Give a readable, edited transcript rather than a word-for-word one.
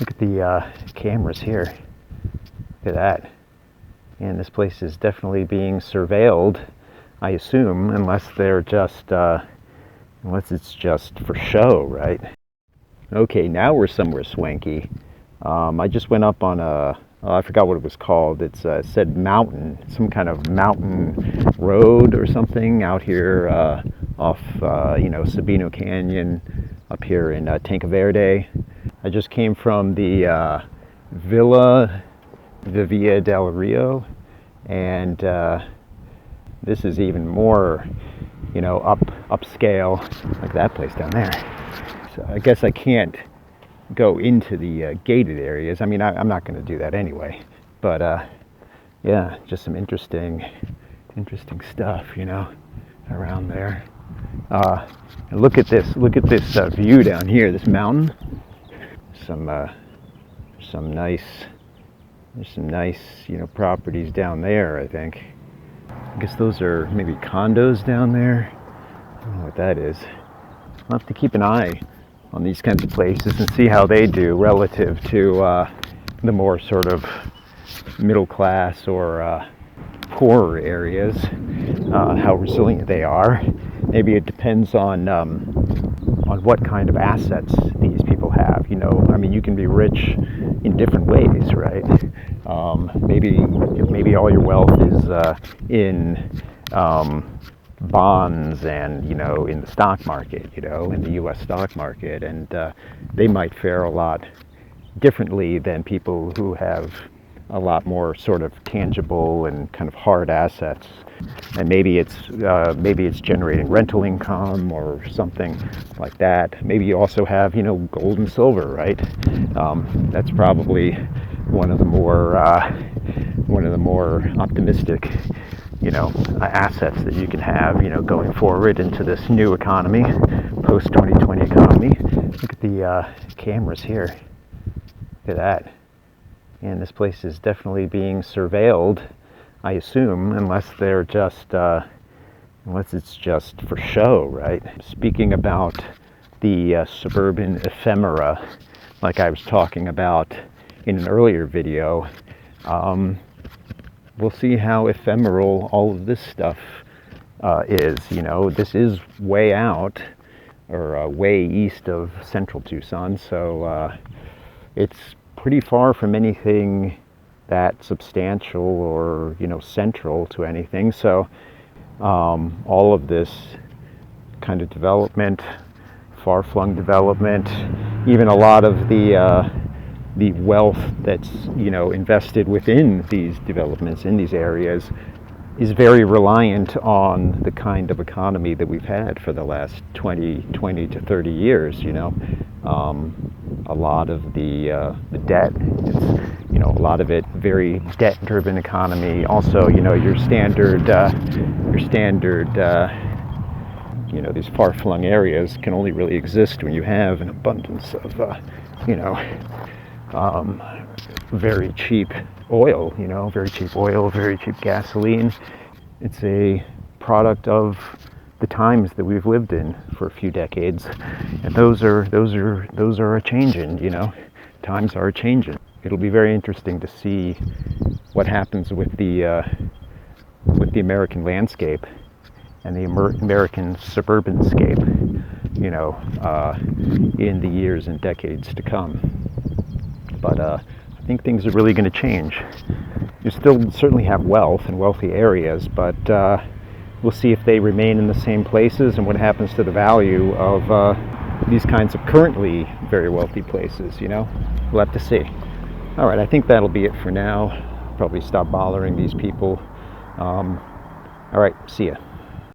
Look at the cameras here. Look at that. And this place is definitely being surveilled, I assume, unless it's just for show, right? Okay, now we're somewhere swanky. I just went up on I forgot what it was called. It said mountain, some kind of mountain road or something out here off, Sabino Canyon up here in Tanque Verde. I just came from the Villa del Rio, and this is even more, upscale, like that place down there. So I guess I can't go into the gated areas. I mean, I'm not going to do that anyway. But yeah, just some interesting stuff, around there. And look at this view down here, this mountain. There's some nice, properties down there, I think. I guess those are maybe condos down there. I don't know what that is. I'll have to keep an eye on these kinds of places and see how they do relative to the more sort of middle class or poorer areas, how resilient they are. Maybe it depends on what kind of assets these people have. I mean, you can be rich in different ways, right? Maybe all your wealth is in bonds and in the stock market, in the U.S. stock market, and they might fare a lot differently than people who have a lot more sort of tangible and kind of hard assets. And maybe it's generating rental income or something like that. Maybe you also have gold and silver, right? That's probably one of the more optimistic assets that you can have, going forward into this new economy, post-2020 economy. Look at the cameras here. Look at that. And this place is definitely being surveilled, I assume, unless it's just for show, right? Speaking about the suburban ephemera, like I was talking about in an earlier video, we'll see how ephemeral all of this stuff is. This is way out, or way east of central Tucson, so it's pretty far from anything that substantial or central to anything. So all of this kind of development, far-flung development, even a lot of the wealth that's invested within these developments in these areas is very reliant on the kind of economy that we've had for the last 20 to 30 years. A lot of the debt, it's a lot of it very debt-driven economy. Also, your standard these far-flung areas can only really exist when you have an abundance of very cheap oil, very cheap gasoline. It's a product of the times that we've lived in for a few decades, and those are a changing. Times are changing. It'll be very interesting to see what happens with the American landscape and the American suburban scape, in the years and decades to come. But I think things are really going to change. You still certainly have wealth and wealthy areas, but we'll see if they remain in the same places and what happens to the value of these kinds of currently very wealthy places. We'll have to see. All right, I think that'll be it for now. Probably stop bothering these people. All right, see ya.